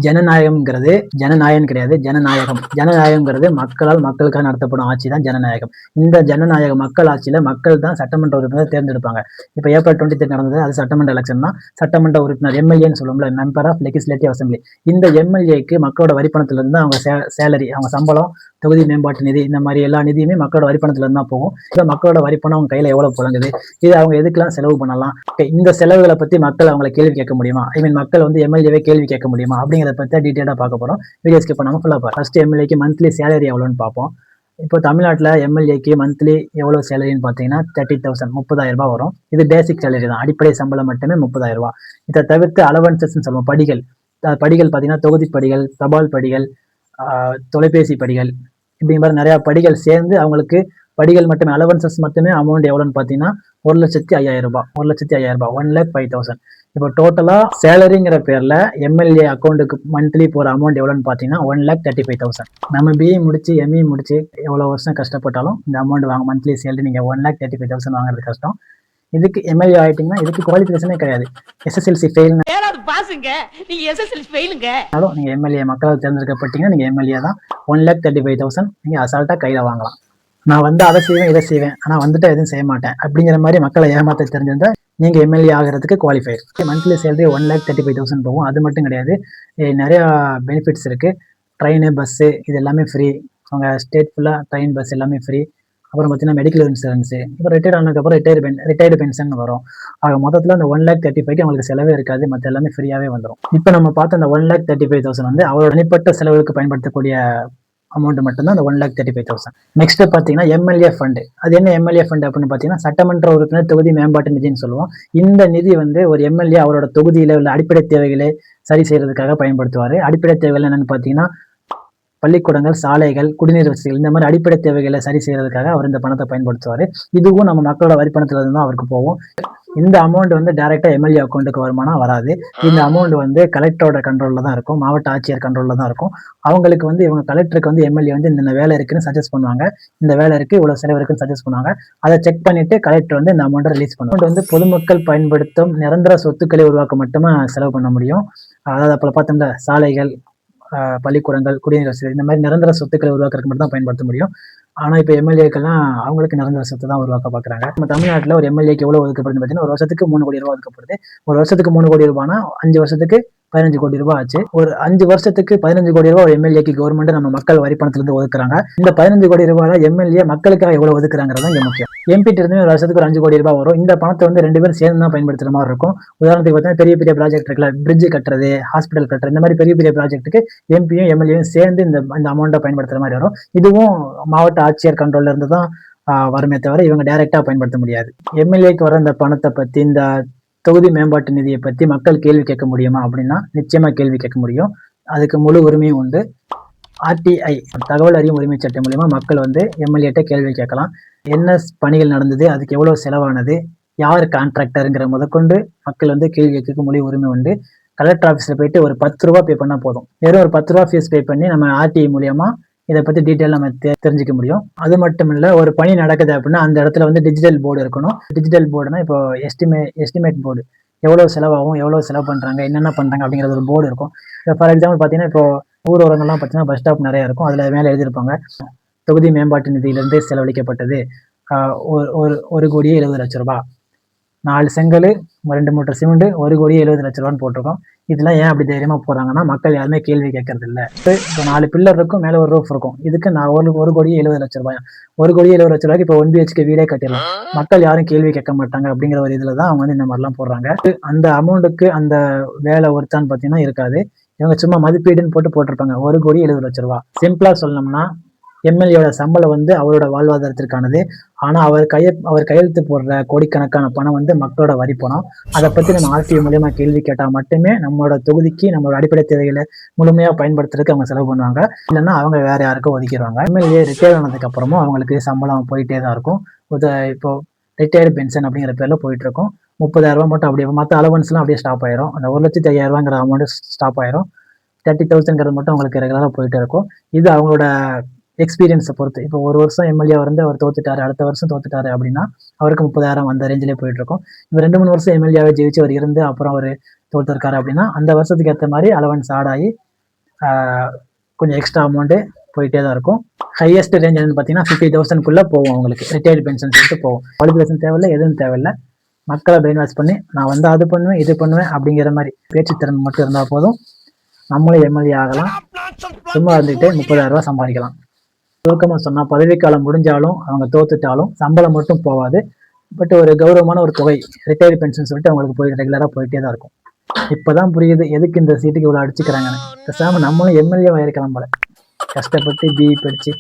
ஜனநாயகம்ங்கிறது ஜனநாயகம் கிடையாது, ஜனநாயகம். ஜனநாயகம்ங்கிறது மக்களால் மக்களுக்காக நடத்தப்படும் ஆட்சி தான் ஜனநாயகம். இந்த ஜனநாயக மக்கள் ஆட்சியில மக்கள் தான் சட்டமன்ற உறுப்பினர் தேர்ந்தெடுப்பாங்க. இப்போ ஏப்ரல் 23 நடந்தது, அது சட்டமன்ற எலெக்ஷன் தான். சட்டமன்ற உறுப்பினர் எம்எல்ஏன்னு சொல்லுவோம்ல, மெம்பர் ஆஃப் லெகிஸ்லேட்டிவ் அசம்பிளி. இந்த எம்எல்ஏக்கு மக்களோட வரிப்பணத்துல இருந்து அவங்க சேலரி, அவங்க சம்பளம், தொகுதி மேம்பாட்டு நிதி, இந்த மாதிரி எல்லா நிதியுமே மக்களோட வரிப்பணத்துல இருந்து தான் போகும். இந்த மக்களோட வரிப்பணம் அவங்க கையில எவ்வளவு புழங்குது, இது அவங்க எதுக்கெல்லாம் செலவு பண்ணலாம், இந்த செலவுகளை பத்தி மக்கள் அவங்களை கேள்வி கேட்க முடியுமா, மக்கள் வந்து எம்எல்ஏவே கேள்வி கேட்க முடியுமா அப்படிங்கிறத பத்தி டீட்டெயிலா பார்க்க போறோம். வீடியோ ஸ்கிப் பண்ணாம ஃபுல்லா பாருங்க. ஃபர்ஸ்ட் எம்எல்ஏக்கு மந்த்லி சேலரி எவ்வளோன்னு பார்ப்போம். இப்போ தமிழ்நாட்டில் எம்எல்ஏக்கு மந்த்லி எவ்வளோ சேலரின்னு பார்த்தீங்கன்னா 30,000, 30,000 ரூபாய் வரும். இது பேசிக் சேலரி தான், அடிப்படை சம்பளம் மட்டுமே 30,000 ரூபாய். இதை தவிர்த்து அலவன்சஸ் சொல்லுவோம், படிகள். படிகள் பார்த்தீங்கன்னா தொகுதி படிகள், தபால் படிகள், தொலைபேசி படிகள், இப்படி மாதிரி நிறைய படிகள் சேர்ந்து அவங்களுக்கு படிகள் மட்டுமே, அலவன்சஸ் மட்டுமே அமௌண்ட் எவ்வளோன்னு பார்த்தீங்கன்னா 1,05,000 ரூபாய். 1,05,000 ரூபாய், 1,05,000. இப்போ டோட்டலா சேலரிங்கிற பேர்ல எம்எல்ஏ அக்கௌண்ட்டுக்கு மந்த்லி போற அமௌண்ட் எவ்வளோன்னு பார்த்தீங்கன்னா 1,35,000. நம்ம பிஇ முடிச்சு எம்இ முடிச்சு எவ்வளோ வருஷம் கஷ்டப்பட்டாலும் இந்த அமௌண்ட் வாங்க, மந்த்லி சேலரி நீங்க 1,35,000 வாங்குறது கஷ்டம். இதுக்கு எம்எல்ஏ ஆயிட்டீங்கன்னா இதுக்கு குவாலிஃபிகேஷனே கிடையாது. எஸ்எஸ்எல்சி ஃபெயில், நீங்க எம்எல்ஏ மக்களால் தேர்ந்தெடுக்கப்பட்டீங்கன்னா நீங்க எம்எல்ஏ தான். 1,35,000 நீங்க அசால்ட்டா கையில வாங்கலாம். நான் வந்து அதை செய்வேன் இதை செய்வேன் ஆனா வந்துட்டு எதுவும் செய்ய மாட்டேன் அப்படிங்கிற மாதிரி மக்களை ஏமாத்த தெரிஞ்சிருந்தா நீங்க எம்எல்ஏ ஆகிறதுக்கு குவாலிஃபைர். மந்த்லி சேலரி 1,35,000 போகும். அது மட்டும் கிடையாது, நிறைய பெனிஃபிட்ஸ் இருக்கு. ட்ரெயின், பஸ்ஸு இது எல்லாமே ஃப்ரீ. அவங்க ஸ்டேட் ஃபுல்லா ட்ரெயின், பஸ் எல்லாமே ஃப்ரீ. அப்புறம் பார்த்தீங்கன்னா மெடிக்கல் இன்சூரன்ஸு, இப்போ ரிட்டையர்ட் ஆனதுக்கப்புறம் ரிட்டையர்டு பென்ஷன் வரும். ஆக மொத்தத்தில் அந்த 1,35,000 அவங்களுக்கு செலவே இருக்காது, மற்ற எல்லாமே ஃப்ரீயாகவே வந்துடும். இப்போ நம்ம பார்த்த அந்த 1,35,000 வந்து அவரோட தனிப்பட்ட செலவுக்கு பயன்படுத்தக்கூடிய அமௌண்ட் மட்டும்தான் அந்த 1,35,000. நெக்ஸ்ட் பார்த்தீங்கன்னா எம்எல்ஏ ஃபண்டு. அது என்ன எம்எல்ஏ ஃபண்ட் அப்படின்னு பார்த்தீங்கன்னா சட்டமன்ற உறுப்பினர் தொகுதி மேம்பாட்டு நிதின்னு சொல்லுவோம். இந்த நிதி வந்து ஒரு எம்எல்ஏ அவரோட தொகுதியில உள்ள அடிப்படை தேவைகளை சரி செய்யறதுக்காக பயன்படுத்துவார். அடிப்படை தேவைகள் என்னன்னு பார்த்தீங்கன்னா பள்ளிக்கூடங்கள், சாலைகள், குடிநீர் வசதிகள், இந்த மாதிரி அடிப்படை தேவைகளை சரி செய்யறதுக்காக அவர் இந்த பணத்தை பயன்படுத்துவார். இதுவும் நம்ம மக்களோட வரிப்பணத்துல இருந்து தான் அவருக்கு போகும். இந்த அமௌண்ட் வந்து டைரக்டா எம்எல்ஏ அக்கௌண்ட்டுக்கு வருமானா வராது. இந்த அமௌண்ட் வந்து கலெக்டரோட கண்ட்ரோல்ல தான் இருக்கும், மாவட்ட ஆட்சியர் கண்ட்ரோல்ல தான் இருக்கும். அவங்களுக்கு வந்து இவங்க கலெக்டருக்கு வந்து எம்எல்ஏ வந்து இந்த வேலை இருக்குன்னு சஜஸ்ட் பண்ணுவாங்க, இந்த வேலை இருக்கு இவ்வளவு செலவு இருக்குன்னு சஜஸ்ட் பண்ணுவாங்க. அதை செக் பண்ணிட்டு கலெக்டர் வந்து இந்த அமௌண்ட்டை ரிலீஸ் பண்ணுவாங்க. வந்து பொதுமக்கள் பயன்படுத்தும் நிரந்தர சொத்துக்களை உருவாக்க மட்டுமே செலவு பண்ண முடியும். அதாவது அப்ப பார்த்தோம்ல, சாலைகள், பள்ளிக்கூடங்கள், குடிநீர் வசதி, இந்த மாதிரி நிரந்தர சொத்துக்களை உருவாக்குறதுக்கு மட்டும் தான் பயன்படுத்த முடியும். ஆனா இப்ப எம்எல்ஏக்கெல்லாம் அவங்களுக்கு நிரந்தர சொத்து தான் உருவாக்க பாக்குறாங்க. நம்ம தமிழ்நாட்டுல ஒரு எம்எல்ஏக்கு எவ்வளவு ஒதுக்கப்படுது பார்த்தீங்கன்னா, ஒரு வருஷத்துக்கு 3 கோடி ரூபாய் ஒதுக்கப்படுது. ஒரு வருஷத்துக்கு 3 கோடி ரூபாய்னா 5 வருஷத்துக்கு 15 கோடி ரூபாய் ஆச்சு. ஒரு 5 வருஷத்துக்கு 15 கோடி ரூபாய் எம்எல்ஏக்கு கவர்மெண்ட் நம்ம மக்கள் வரிப்பணத்துல இருந்து ஒதுக்குறாங்க. இந்த 15 கோடி ரூபாய் எம்எல்ஏ மக்களுக்காக எவ்வளவு ஒதுக்குறாங்கிறதா இங்க முக்கியம். எம்பிட்டு இருந்து ஒரு வருஷத்துக்கு ஒரு 5 கோடி ரூபாய் வரும். இந்த பணத்தை வந்து 2 பேரும் சேர்ந்து தான் பயன்படுத்துற மாதிரி இருக்கும். உதாரணத்துக்கு பார்த்தீங்கன்னா பெரிய பெரிய ப்ராஜெக்ட் இருக்குல்ல, பிரிட்ஜ் கட்டுறது, ஹாஸ்பிட்டல் கட்டுறது, இந்த மாதிரி பெரிய பெரிய ப்ராஜெக்ட்டுக்கு எம்பியும் எம்எல்ஏயும் சேர்ந்து இந்த அமௌண்ட்டை பயன்படுத்துற மாதிரி வரும். இதுவும் மாவட்ட ஆட்சியர் கண்ட்ரோல்ல இருந்து தான் வருமே தவிர இவங்க டைரக்டா பயன்படுத்த முடியாது. எம்எல்ஏக்கு வர இந்த பணத்தை பத்தி, இந்த தொகுதி மேம்பாட்டு நிதியை பத்தி மக்கள் கேள்வி கேட்க முடியுமா அப்படின்னா நிச்சயமா கேள்வி கேட்க முடியும். அதுக்கு முழு உரிமையும் உண்டு. ஆர்டிஐ, தகவல் அறியும் உரிமை சட்டம் மூலியமா மக்கள் வந்து எம்எல்ஏட்ட கேள்வி கேட்கலாம். என்ன பணிகள் நடந்தது, அதுக்கு எவ்வளவு செலவானது, யார் கான்ட்ராக்டருங்கிற முதற்கொண்டு மக்கள் வந்து கேள்வி கேட்க முழு உரிமை உண்டு. கலெக்டர் ஆஃபீஸ்ல போயிட்டு ஒரு 10 ரூபாய் பே பண்ணா போதும். வெறும் ஒரு 10 ரூபாய் ஃபீஸ் பே பண்ணி நம்ம ஆர்டிஐ மூலியமா இதை பத்தி டீட்டெயில் நம்ம தெரிஞ்சுக்க முடியும். அது மட்டும் இல்ல, ஒரு பணி நடக்குது அப்படின்னா அந்த இடத்துல வந்து டிஜிட்டல் போர்டு இருக்கணும். டிஜிட்டல் போர்டுனா இப்போ எஸ்டிமேட் போர்டு, எவ்வளவு செலவாகும், எவ்வளவு செலவு பண்றாங்க, என்னென்ன பண்றாங்க அப்படிங்கிறது ஒரு போர்டு இருக்கும். இப்போ ஃபார் எக்ஸாம்பிள் பார்த்தீங்கன்னா, இப்போ ஊரகங்கள்லாம் பார்த்தீங்கன்னா பஸ் ஸ்டாப் நிறைய இருக்கும். அதுல மேலே எழுதியிருப்பாங்க, தொகுதி மேம்பாட்டு நிதியிலிருந்து செலவழிக்கப்பட்டது 1,70,00,000 ரூபாய், 4 செங்கல், 2 மூட்டை சிமெண்ட், 1,70,00,000 ரூபான்னு போட்டிருக்கோம். இதெல்லாம் ஏன் அப்படி தைரியமா போறாங்கன்னா மக்கள் யாருமே கேள்வி கேட்கறது இல்லை. இப்போ 4 பில்லர் இருக்கும், மேல ஒரு ரூஃப் இருக்கும். இதுக்கு நான் 1,70,00,000 ரூபாய், 1,70,00,000 ரூபாய்க்கு இப்போ 1 BHK வீடே கட்டிடலாம். மக்கள் யாரும் கேள்வி கேட்க மாட்டாங்க அப்படிங்கிற ஒரு இதுல தான் அவங்க வந்து இந்த மாதிரிலாம் போடுறாங்க. அந்த அமௌண்ட்டுக்கு அந்த வேலை ஒருத்தான்னு பார்த்தீங்கன்னா இருக்காது. இவங்க சும்மா மதிப்பீடுன்னு போட்டிருப்பாங்க 1,70,00,000 ரூபாய். சிம்பிளா சொல்லணும்னா எம்எல்ஏட சம்பளம் வந்து அவரோட வாழ்வாதாரத்திற்கானது. ஆனா அவர் கையெழுத்து போடுற கோடிக்கணக்கான பணம் வந்து மக்களோட வரி பணம். அதை பத்தி நம்ம ஆர்டிஐ மூலியமா கேள்வி கேட்டா மட்டுமே நம்மளோட தொகுதிக்கு நம்மளோட அடிப்படை தேவைகளை முழுமையா பயன்படுத்துறதுக்கு அவங்க செலவு பண்ணுவாங்க. இல்லைன்னா அவங்க வேற யாருக்கும் ஒதுக்கிடுவாங்க. எம்எல்ஏ ரிட்டையர் ஆனதுக்கு அப்புறமும் அவங்களுக்கு சம்பளம் போயிட்டே தான் இருக்கும். இப்போ ரிட்டையர்டு பென்ஷன் அப்படிங்கிற பேர்ல போயிட்டு இருக்கும். 30,000 ரூபாய் மட்டும் அப்படியே, மற்ற அலவன்ஸ்லாம் அப்படியே ஸ்டாப் ஆயிரும். அந்த 1,05,000 ரூபாங்கிற அமௌண்ட் ஸ்டாப் ஆயிரும். 30,000 மட்டும் அவங்களுக்கு ரெகுலரா போயிட்டே இருக்கும். இது அவங்களோட எக்ஸ்பீரியன்ஸை பொறுத்து. இப்போ ஒரு வருஷம் எம்எல்ஏ வந்து அவர் தோத்துட்டாரு, அடுத்த வருஷம் தோத்துட்டாரு அப்படின்னா அவருக்கு 30,000 அந்த ரேஞ்சிலே போயிட்டு இருக்கும். இப்போ 2-3 வருஷம் எம்எல்ஏவை ஜெயிச்சு அவர் இருந்து அப்புறம் அவர் தோத்துருக்காரு அப்படின்னா அந்த வருஷத்துக்கு ஏற்ற மாதிரி அலவன்ஸ் ஆட் ஆகி கொஞ்சம் எக்ஸ்ட்ரா அமௌண்ட்டு போயிட்டே தான் இருக்கும். ஹையஸ்ட் ரேஞ்ச் என்னன்னு பார்த்தீங்கன்னா 50,000க்குள்ளே போகும் உங்களுக்கு ரிட்டையர்டு பென்ஷன் சொல்லிட்டு போகும். குவாலிஃபிகேஷன் தேவையில்லை, எதுவும் தேவையில்லை. மக்களை பிரெயின் வாஷ் பண்ணி நான் வந்து அது பண்ணுவேன் இது பண்ணுவேன் அப்படிங்கிற மாதிரி பேச்சுத்திறன் மட்டும் இருந்தால் போதும், நம்மளும் எம்எல்ஏ ஆகலாம். சும்மா இருந்துகிட்டே 30,000 சம்பாதிக்கலாம். சுருக்கமாக சொன்னால் பதவிக்காலம் முடிஞ்சாலும் அவங்க தோத்துட்டாலும் சம்பளம் மட்டும் போகாது, பட் ஒரு கௌரவமான ஒரு தொகை ரிட்டையர்டு பென்ஷன் சொல்லிட்டு அவங்களுக்கு போய் ரெகுலராக போயிட்டே தான் இருக்கும். இப்போதான் புரியுது எதுக்கு இந்த சீட்டுக்கு இவ்வளோ அடிச்சுக்கிறாங்கன்னு. பேசாமல் நம்மளும் எம்எல்ஏ ஆயிருக்கலாம் போல, கஷ்டப்பட்டு பிஇ படித்து